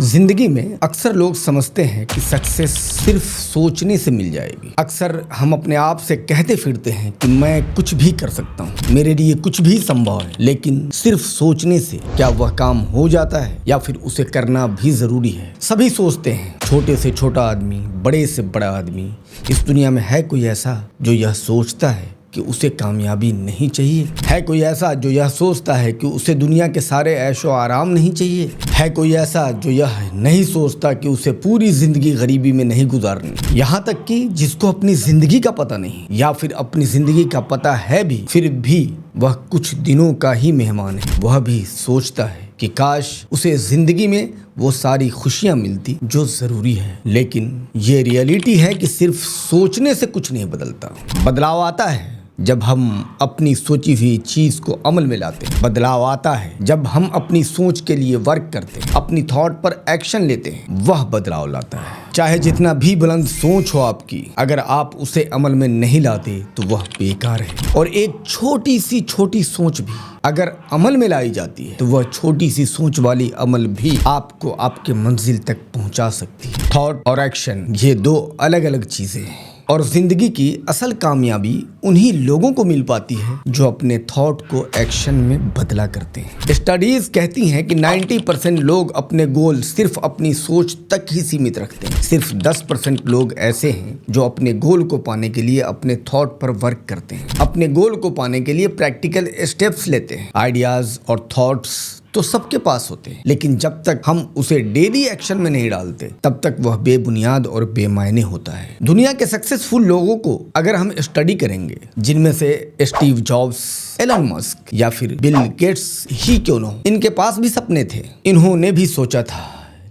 जिंदगी में अक्सर लोग समझते हैं कि सक्सेस सिर्फ सोचने से मिल जाएगी। अक्सर हम अपने आप से कहते फिरते हैं कि मैं कुछ भी कर सकता हूँ, मेरे लिए कुछ भी संभव है। लेकिन सिर्फ सोचने से क्या वह काम हो जाता है या फिर उसे करना भी जरूरी है? सभी सोचते हैं, छोटे से छोटा आदमी, बड़े से बड़ा आदमी। इस दुनिया में है कोई ऐसा जो यह सोचता है कि उसे कामयाबी नहीं चाहिए? है कोई ऐसा जो यह सोचता है कि उसे दुनिया के सारे ऐशो आराम नहीं चाहिए? है कोई ऐसा जो यह नहीं सोचता कि उसे पूरी जिंदगी गरीबी में नहीं गुजारनी? यहाँ तक कि जिसको अपनी जिंदगी का पता नहीं या फिर अपनी जिंदगी का पता है भी, फिर भी वह कुछ दिनों का ही मेहमान है, वह भी सोचता है कि काश उसे जिंदगी में वो सारी खुशियां मिलती जो जरूरी है। लेकिन ये रियलिटी है कि सिर्फ सोचने से कुछ नहीं बदलता। बदलाव आता है जब हम अपनी सोची हुई चीज को अमल में लाते हैं। बदलाव आता है जब हम अपनी सोच के लिए वर्क करते हैं, अपनी थॉट पर एक्शन लेते हैं। वह बदलाव लाता है। चाहे जितना भी बुलंद सोच हो आपकी, अगर आप उसे अमल में नहीं लाते तो वह बेकार है। और एक छोटी सोच भी अगर अमल में लाई जाती है तो वह छोटी सी सोच वाली अमल भी आपको आपके मंजिल तक पहुंचा सकती है। थॉट और एक्शन, ये दो अलग अलग चीजें हैं। और जिंदगी की असल कामयाबी उन्हीं लोगों को मिल पाती है जो अपने थॉट को एक्शन में बदला करते हैं। स्टडीज कहती हैं कि 90% लोग अपने गोल सिर्फ अपनी सोच तक ही सीमित रखते हैं। सिर्फ 10% लोग ऐसे हैं जो अपने गोल को पाने के लिए अपने थॉट पर वर्क करते हैं, अपने गोल को पाने के लिए प्रैक्टिकल स्टेप्स लेते हैं। आइडियाज और थॉट्स तो सबके पास होते हैं, लेकिन जब तक हम उसे डेली एक्शन में नहीं डालते तब तक वह बेबुनियाद और बेमायने होता है। दुनिया के सक्सेसफुल लोगों को अगर हम स्टडी करेंगे, जिनमें से स्टीव जॉब्स, एलन मस्क या फिर बिल गेट्स ही क्यों न हो, इनके पास भी सपने थे, इन्होंने भी सोचा था,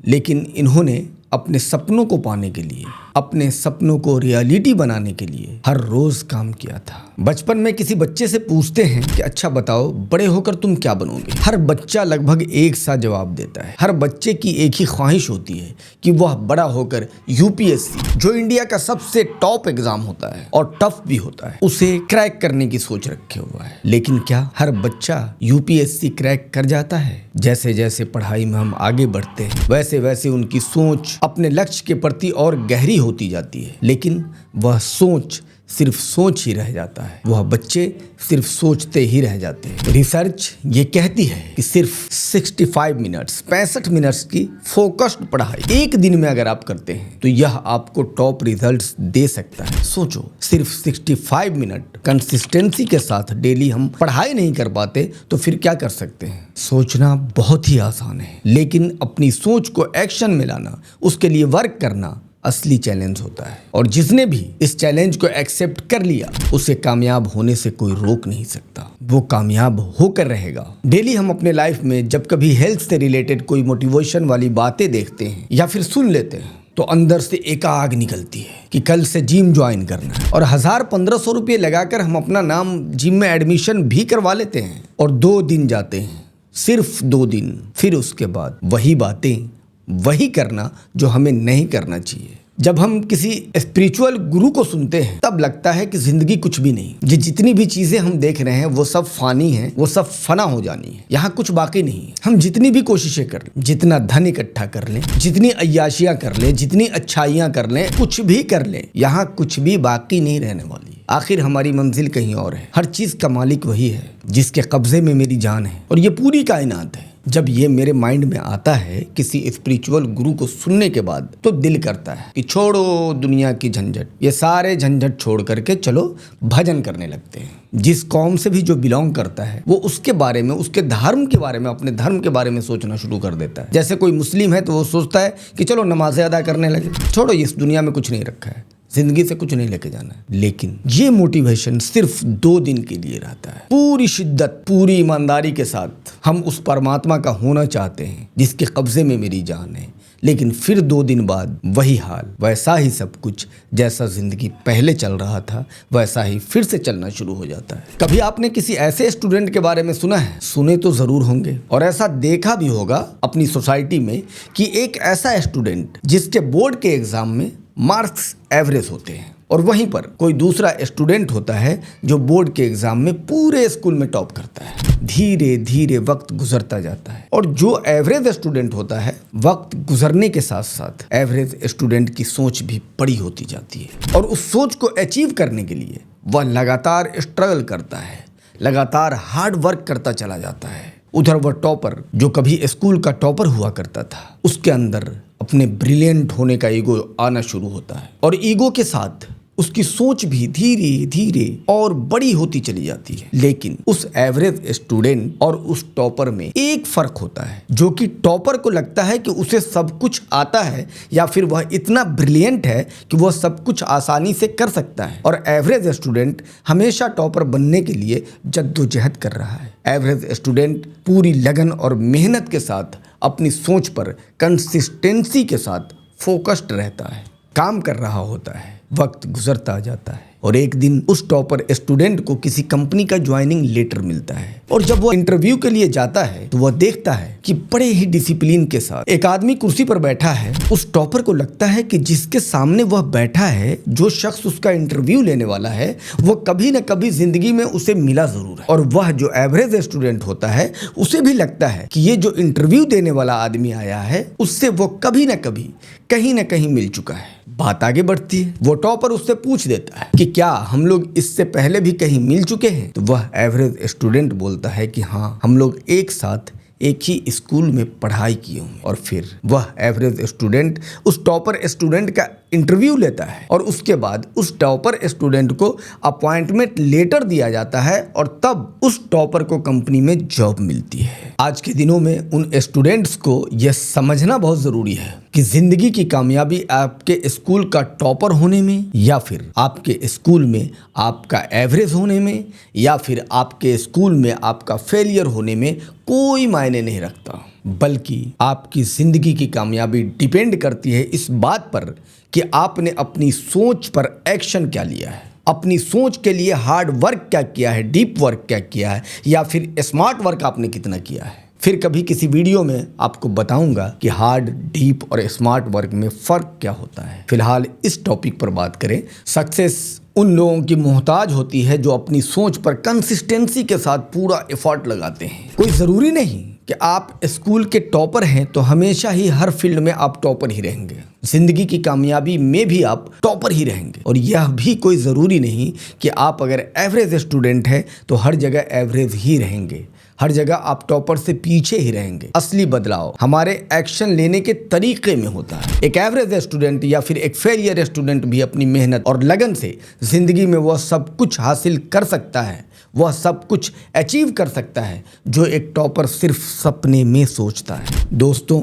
लेकिन इन्होंने अपने सपनों को पाने के लिए, अपने सपनों को रियलिटी बनाने के लिए हर रोज काम किया था। बचपन में किसी बच्चे से पूछते हैं कि अच्छा बताओ बड़े होकर तुम क्या बनोगे? हर बच्चा लगभग एक सा जवाब देता है। हर बच्चे की एक ही ख्वाहिश होती है कि वह बड़ा होकर यूपीएससी, जो इंडिया का सबसे टॉप एग्जाम होता है और टफ भी होता है, उसे क्रैक करने की सोच रखे हुआ है। लेकिन क्या हर बच्चा यूपीएससी क्रैक कर जाता है? जैसे जैसे पढ़ाई में हम आगे बढ़ते हैं वैसे वैसे उनकी सोच अपने लक्ष्य के प्रति और गहरी होती जाती है, लेकिन वह सोच सिर्फ सोच ही रह जाता है। वह बच्चे सिर्फ सोचते ही रह जाते हैं। रिसर्च ये कहती है कि सिर्फ 65 मिनट्स की फोकस्ड पढ़ाई एक दिन में अगर आप करते हैं तो यह आपको टॉप रिजल्ट्स दे सकता है। सोचो, सिर्फ 65 मिनट कंसिस्टेंसी के साथ डेली हम पढ़ाई नहीं कर पाते तो फिर क्या कर सकते हैं? सोचना बहुत ही आसान है, लेकिन अपनी सोच को एक्शन में लाना, उसके लिए वर्क करना असली चैलेंज होता है। और जिसने भी इस चैलेंज को एक्सेप्ट कर लिया उसे कामयाब होने से कोई रोक नहीं सकता। वो कामयाब होकर रहेगा। डेली हम अपने लाइफ में जब कभी हेल्थ से रिलेटेड कोई मोटिवेशन वाली बातें देखते हैं या फिर सुन लेते हैं तो अंदर से एक आग निकलती है कि कल से जिम ज्वाइन करना है। और 1000-1500 रुपये लगाकर हम अपना नाम जिम में एडमिशन भी करवा लेते हैं। और 2 दिन जाते हैं, सिर्फ 2 दिन, फिर उसके बाद वही बातें, वही करना जो हमें नहीं करना चाहिए। जब हम किसी स्पिरिचुअल गुरु को सुनते हैं तब लगता है कि जिंदगी कुछ भी नहीं, ये जितनी भी चीजें हम देख रहे हैं वो सब फानी है, वो सब फना हो जानी है, यहाँ कुछ बाकी नहीं है। हम जितनी भी कोशिशें कर लें, जितना धन इकट्ठा कर लें, जितनी अय्याशियां कर लें, जितनी अच्छाइयां कर लें, कुछ भी कर लें, यहाँ कुछ भी बाकी नहीं रहने वाली। आखिर हमारी मंजिल कहीं और है। हर चीज का मालिक वही है जिसके कब्जे में मेरी जान है और ये पूरी कायनात है। जब ये मेरे माइंड में आता है किसी स्पिरिचुअल गुरु को सुनने के बाद, तो दिल करता है कि छोड़ो दुनिया की झंझट, ये सारे झंझट छोड़ करके चलो भजन करने लगते हैं। जिस कौम से भी जो बिलोंग करता है वो उसके बारे में, उसके धर्म के बारे में, अपने धर्म के बारे में सोचना शुरू कर देता है। जैसे कोई मुस्लिम है तो वो सोचता है कि चलो नमाजें अदा करने लगे, छोड़ो इस दुनिया में कुछ नहीं रखा है, जिंदगी से कुछ नहीं लेके जाना है। लेकिन ये मोटिवेशन सिर्फ 2 दिन के लिए रहता है। पूरी शिद्दत, पूरी ईमानदारी के साथ हम उस परमात्मा का होना चाहते हैं जिसके कब्जे में मेरी जान है, लेकिन फिर 2 दिन बाद वही हाल, वैसा ही सब कुछ जैसा जिंदगी पहले चल रहा था वैसा ही फिर से चलना शुरू हो जाता है। कभी आपने किसी ऐसे स्टूडेंट के बारे में सुना है? सुने तो जरूर होंगे और ऐसा देखा भी होगा अपनी सोसाइटी में कि एक ऐसा स्टूडेंट जिसके बोर्ड के एग्जाम में मार्क्स एवरेज होते हैं, और वहीं पर कोई दूसरा स्टूडेंट होता है जो बोर्ड के एग्जाम में पूरे स्कूल में टॉप करता है। धीरे धीरे वक्त गुजरता जाता है और जो एवरेज स्टूडेंट होता है, वक्त गुजरने के साथ साथ एवरेज स्टूडेंट की सोच भी बड़ी होती जाती है और उस सोच को अचीव करने के लिए वह लगातार स्ट्रगल करता है, लगातार हार्ड वर्क करता चला जाता है। उधर वह टॉपर जो कभी स्कूल का टॉपर हुआ करता था, उसके अंदर अपने ब्रिलियंट होने का ईगो आना शुरू होता है और ईगो के साथ उसकी सोच भी धीरे धीरे और बड़ी होती चली जाती है। लेकिन उस एवरेज स्टूडेंट और उस टॉपर में एक फर्क होता है, जो कि टॉपर को लगता है कि उसे सब कुछ आता है या फिर वह इतना ब्रिलियंट है कि वह सब कुछ आसानी से कर सकता है, और एवरेज स्टूडेंट हमेशा टॉपर बनने के लिए जद्दोजहद कर रहा है। एवरेज स्टूडेंट पूरी लगन और मेहनत के साथ अपनी सोच पर कंसिस्टेंसी के साथ फोकस्ड रहता है, काम कर रहा होता है। वक्त गुजरता जाता है और एक दिन उस टॉपर स्टूडेंट को किसी कंपनी का ज्वाइनिंग लेटर मिलता है और जब वो इंटरव्यू के लिए जाता है तो वह देखता है कि बड़े ही डिसिप्लिन के साथ एक आदमी कुर्सी पर बैठा है। उस टॉपर को लगता है कि जिसके सामने वह बैठा है, जो शख्स उसका इंटरव्यू लेने वाला है, वह कभी न कभी जिंदगी में उसे मिला जरूर है। और वह जो एवरेज स्टूडेंट होता है, उसे भी लगता है कि ये जो इंटरव्यू देने वाला आदमी आया है, उससे वो कभी न कभी कहीं न कहीं मिल चुका है। बात आगे बढ़ती है। वो टॉपर उससे पूछ देता है कि क्या हम लोग इससे पहले भी कहीं मिल चुके हैं? तो वह एवरेज स्टूडेंट बोलता है कि हाँ, हम लोग एक साथ एक ही स्कूल में पढ़ाई किए हूँ। और फिर वह एवरेज स्टूडेंट उस टॉपर स्टूडेंट का इंटरव्यू लेता है और उसके बाद उस टॉपर स्टूडेंट को अपॉइंटमेंट लेटर दिया जाता है और तब उस टॉपर को कंपनी में जॉब मिलती है। आज के दिनों में उन स्टूडेंट्स को यह समझना बहुत जरूरी है कि जिंदगी की कामयाबी आपके स्कूल का टॉपर होने में, या फिर आपके स्कूल में आपका एवरेज होने में, या फिर आपके स्कूल में आपका फेलियर होने में कोई मायने नहीं रखता, बल्कि आपकी जिंदगी की कामयाबी डिपेंड करती है इस बात पर कि आपने अपनी सोच पर एक्शन क्या लिया है, अपनी सोच के लिए हार्ड वर्क क्या किया है, डीप वर्क क्या किया है, या फिर स्मार्ट वर्क आपने कितना किया है। फिर कभी किसी वीडियो में आपको बताऊंगा कि हार्ड, डीप और स्मार्ट वर्क में फ़र्क क्या होता है। फिलहाल इस टॉपिक पर बात करें। सक्सेस उन लोगों की मोहताज होती है जो अपनी सोच पर कंसिस्टेंसी के साथ पूरा एफर्ट लगाते हैं। कोई ज़रूरी नहीं कि आप स्कूल के टॉपर हैं तो हमेशा ही हर फील्ड में आप टॉपर ही रहेंगे। जिंदगी की कामयाबी में भी आप टॉपर ही रहेंगे। और यह भी कोई ज़रूरी नहीं कि आप अगर एवरेज स्टूडेंट हैं तो हर जगह एवरेज ही रहेंगे, हर जगह आप टॉपर से पीछे ही रहेंगे। असली बदलाव हमारे एक्शन लेने के तरीके में होता है। एक एवरेज स्टूडेंट या फिर एक फेलियर स्टूडेंट भी अपनी मेहनत और लगन से जिंदगी में वह सब कुछ हासिल कर सकता है, वह सब कुछ अचीव कर सकता है जो एक टॉपर सिर्फ सपने में सोचता है। दोस्तों,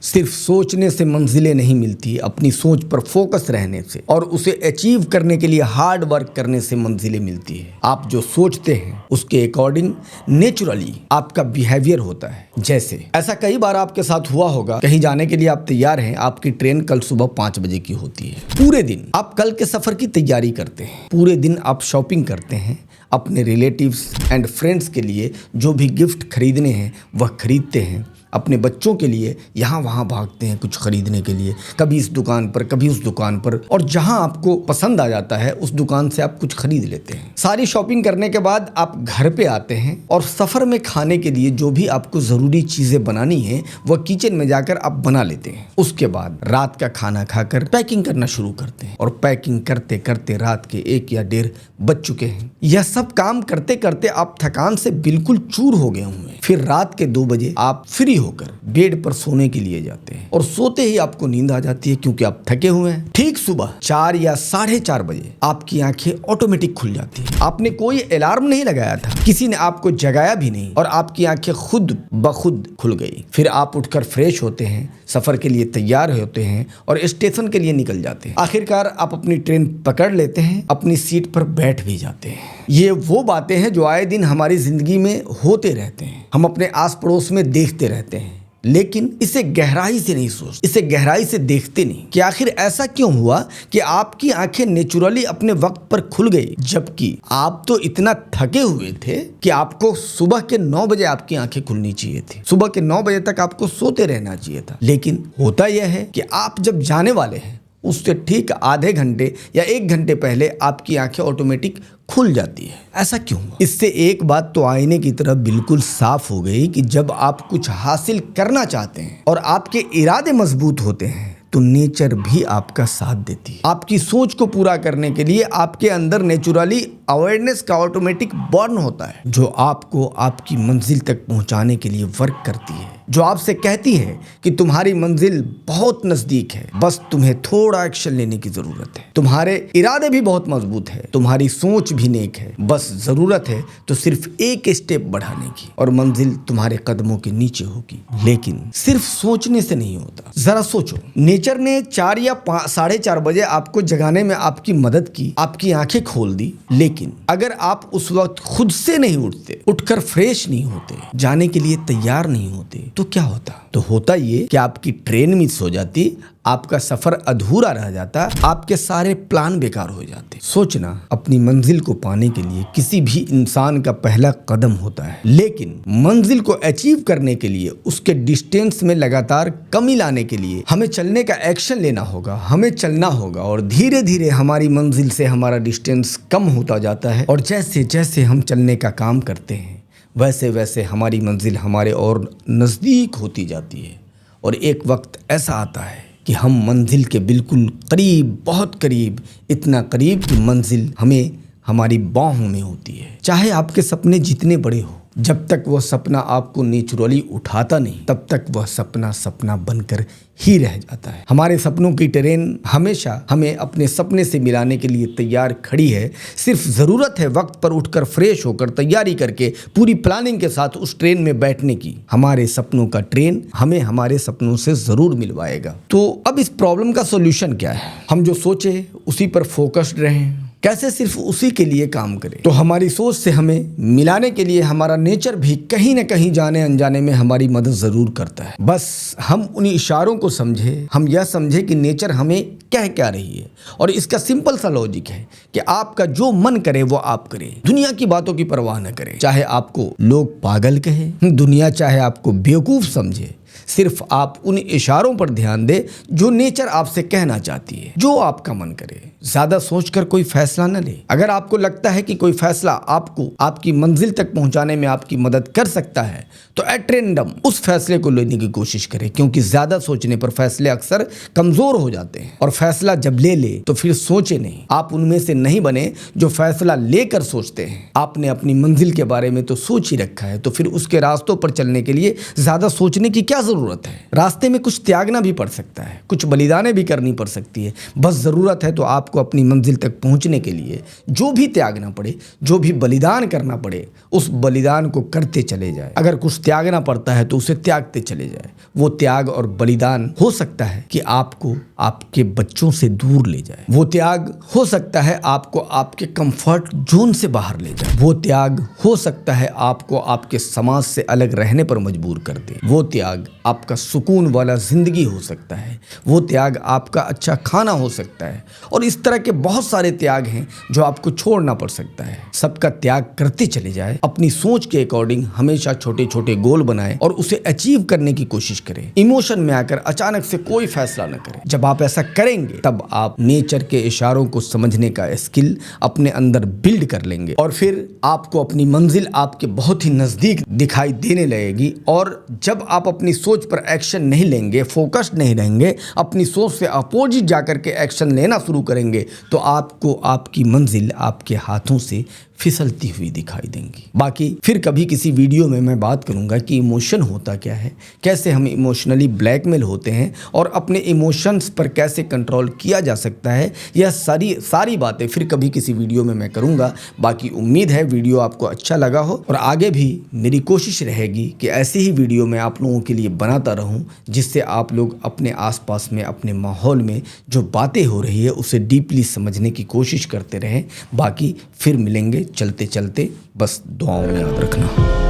सिर्फ सोचने से मंजिलें नहीं मिलती, अपनी सोच पर फोकस रहने से और उसे अचीव करने के लिए हार्ड वर्क करने से मंजिलें मिलती है। आप जो सोचते हैं उसके अकॉर्डिंग नेचुरली आपका बिहेवियर होता है। जैसे ऐसा कई बार आपके साथ हुआ होगा, कहीं जाने के लिए आप तैयार हैं, आपकी ट्रेन कल सुबह 5 बजे की होती है। पूरे दिन आप कल के सफर की तैयारी करते हैं, पूरे दिन आप शॉपिंग करते हैं, अपने रिलेटिव्स एंड फ्रेंड्स के लिए जो भी गिफ्ट खरीदने हैं वह खरीदते हैं, अपने बच्चों के लिए यहाँ वहाँ भागते हैं कुछ खरीदने के लिए, कभी इस दुकान पर कभी उस दुकान पर, और जहाँ आपको पसंद आ जाता है उस दुकान से आप कुछ खरीद लेते हैं। सारी शॉपिंग करने के बाद आप घर पे आते हैं और सफ़र में खाने के लिए जो भी आपको ज़रूरी चीज़ें बनानी है वह किचन में जाकर आप बना लेते हैं। उसके बाद रात का खाना खाकर पैकिंग करना शुरू करते हैं और पैकिंग करते करते रात के 1 या 1:30 बज चुके हैं। यह सब काम करते करते आप थकान से बिल्कुल चूर हो गए होंगे। फिर रात के 2 बजे आप फ्री होकर बेड पर सोने के लिए जाते हैं और सोते ही आपको नींद आ जाती है क्योंकि आप थके हुए हैं। ठीक सुबह 4 या 4:30 बजे आपकी आंखें ऑटोमेटिक खुल जाती है। आपने कोई अलार्म नहीं लगाया था, किसी ने आपको जगाया भी नहीं और आपकी आंखें खुद ब खुद खुल गई। फिर आप उठकर फ्रेश होते हैं, सफर के लिए तैयार होते हैं और स्टेशन के लिए निकल जाते हैं। आखिरकार आप अपनी ट्रेन पकड़ लेते हैं, अपनी सीट पर बैठ भी जाते हैं। ये वो बातें हैं जो आए दिन हमारी जिंदगी में होते रहते हैं, हम अपने आस पड़ोस में देखते रहते हैं, लेकिन इसे गहराई से नहीं सोचते, इसे गहराई से देखते नहीं कि आखिर ऐसा क्यों हुआ कि आपकी आंखें नेचुरली अपने वक्त पर खुल गई, जबकि आप तो इतना थके हुए थे कि आपको सुबह के 9 बजे आपकी आंखें खुलनी चाहिए थी, सुबह के 9 बजे तक आपको सोते रहना चाहिए था। लेकिन होता यह है कि आप जब जाने वाले हैं उससे ठीक आधे घंटे या 1 घंटे पहले आपकी आंखें ऑटोमेटिक खुल जाती है। ऐसा क्यों हुआ? इससे एक बात तो आईने की तरह बिल्कुल साफ हो गई कि जब आप कुछ हासिल करना चाहते हैं और आपके इरादे मजबूत होते हैं तो नेचर भी आपका साथ देती है। आपकी सोच को पूरा करने के लिए आपके अंदर नेचुरली अवेयरनेस का ऑटोमेटिक बर्न होता है, जो आपको आपकी मंजिल तक पहुंचाने के लिए वर्क करती है, जो आपसे कहती है कि तुम्हारी मंजिल बहुत नजदीक है, बस तुम्हें थोड़ा एक्शन लेने की जरूरत है। तुम्हारे इरादे भी बहुत मजबूत है, तुम्हारी सोच भी नेक है, बस जरूरत है तो सिर्फ एक स्टेप बढ़ाने की और मंजिल तुम्हारे कदमों के नीचे होगी। लेकिन सिर्फ सोचने से नहीं होता। जरा सोचो, नेचर ने 4 या 4:30 बजे आपको जगाने में आपकी मदद की, आपकी आंखें खोल दी, लेकिन अगर आप उस वक्त खुद से नहीं उठते, उठकर फ्रेश नहीं होते, जाने के लिए तैयार नहीं होते, तो क्या होता? तो होता ये कि आपकी ट्रेन मिस हो जाती, आपका सफर अधूरा रह जाता, आपके सारे प्लान बेकार हो जाते। सोचना अपनी मंजिल को पाने के लिए किसी भी इंसान का पहला कदम होता है, लेकिन मंजिल को अचीव करने के लिए उसके डिस्टेंस में लगातार कमी लाने के लिए हमें चलने का एक्शन लेना होगा, हमें चलना होगा और धीरे धीरे हमारी मंजिल से हमारा डिस्टेंस कम होता जाता है। और जैसे जैसे हम चलने का काम करते हैं वैसे वैसे हमारी मंजिल हमारे और नज़दीक होती जाती है और एक वक्त ऐसा आता है कि हम मंजिल के बिल्कुल करीब, बहुत करीब, इतना करीब कि मंजिल हमें हमारी बाहों में होती है। चाहे आपके सपने जितने बड़े हो, जब तक वह सपना आपको नेचुरली उठाता नहीं तब तक वह सपना सपना बनकर ही रह जाता है। हमारे सपनों की ट्रेन हमेशा हमें अपने सपने से मिलाने के लिए तैयार खड़ी है। सिर्फ ज़रूरत है वक्त पर उठकर फ्रेश होकर तैयारी करके पूरी प्लानिंग के साथ उस ट्रेन में बैठने की। हमारे सपनों का ट्रेन हमें हमारे सपनों से ज़रूर मिलवाएगा। तो अब इस प्रॉब्लम का सोल्यूशन क्या है? हम जो सोचे उसी पर फोकस्ड रहें, कैसे सिर्फ उसी के लिए काम करें। तो हमारी सोच से हमें मिलाने के लिए हमारा नेचर भी कहीं न कहीं जाने अनजाने में हमारी मदद जरूर करता है। बस हम उन इशारों को समझे, हम यह समझे कि नेचर हमें कह क्या रही है। और इसका सिंपल सा लॉजिक है कि आपका जो मन करे वो आप करें, दुनिया की बातों की परवाह न करें। चाहे आपको लोग पागल कहें, दुनिया चाहे आपको बेवकूफ समझे, सिर्फ आप उन इशारों पर ध्यान दें जो नेचर आपसे कहना चाहती है, जो आपका मन करे। ज्यादा सोचकर कोई फैसला न ले। अगर आपको लगता है कि कोई फैसला आपको आपकी मंजिल तक पहुंचाने में आपकी मदद कर सकता है तो एट रैंडम उस फैसले को लेने की कोशिश करें, क्योंकि ज्यादा सोचने पर फैसले अक्सर कमजोर हो जाते हैं। और फैसला जब ले ले तो फिर सोचे नहीं। आप उनमें से नहीं बने जो फैसला लेकर सोचते हैं। आपने अपनी मंजिल के बारे में तो सोच ही रखा है, तो फिर उसके रास्तों पर चलने के लिए ज्यादा सोचने की क्या जरूरत है? रास्ते में कुछ त्यागना भी पड़ सकता है, कुछ बलिदानें भी करनी पड़ सकती है। बस जरूरत है तो आपको अपनी मंजिल तक पहुंचने के लिए जो भी त्यागना पड़े, जो भी बलिदान करना पड़े, उस बलिदान को करते चले जाए। अगर कुछ त्यागना पड़ता है तो उसे त्यागते चले जाए। वो त्याग और बलिदान हो सकता है कि आपको आपके बच्चों से दूर ले जाए। वो त्याग हो सकता है आपको आपके कंफर्ट जोन से बाहर ले जाए। वो त्याग हो सकता है आपको आपके समाज से अलग रहने पर मजबूर कर दे। वो त्याग आपका सुकून वाला जिंदगी हो सकता है। वो त्याग आपका अच्छा खाना हो सकता है। और इस तरह के बहुत सारे त्याग हैं जो आपको छोड़ना पड़ सकता है। सबका त्याग करते चले जाए। अपनी सोच के अकॉर्डिंग हमेशा छोटे छोटे गोल बनाएं और उसे अचीव करने की कोशिश करें। इमोशन में आकर अचानक से कोई फैसला न करें। जब आप ऐसा करेंगे तब आप नेचर के इशारों को समझने का स्किल अपने अंदर बिल्ड कर लेंगे और फिर आपको अपनी मंजिल आपके बहुत ही नजदीक दिखाई देने लगेगी। और जब आप अपनी सोच पर एक्शन नहीं लेंगे, फोकस्ड नहीं रहेंगे, अपनी सोच से अपोजिट जाकर के एक्शन लेना शुरू करेंगे तो आपको आपकी मंजिल आपके हाथों से फिसलती हुई दिखाई देंगी। बाकी फिर कभी किसी वीडियो में मैं बात करूंगा कि इमोशन होता क्या है, कैसे हम इमोशनली ब्लैकमेल होते हैं और अपने इमोशंस पर कैसे कंट्रोल किया जा सकता है। यह सारी बातें फिर कभी किसी वीडियो में मैं करूंगा। बाकी उम्मीद है वीडियो आपको अच्छा लगा हो और आगे भी मेरी कोशिश रहेगी कि ऐसे ही वीडियो मैं आप लोगों के लिए बनाता रहूं, जिससे आप लोग अपने आसपास में, अपने माहौल में जो बातें हो रही है उसे डीपली समझने की कोशिश करते रहें। बाकी फिर मिलेंगे चलते चलते, बस दुआओं में याद रखना।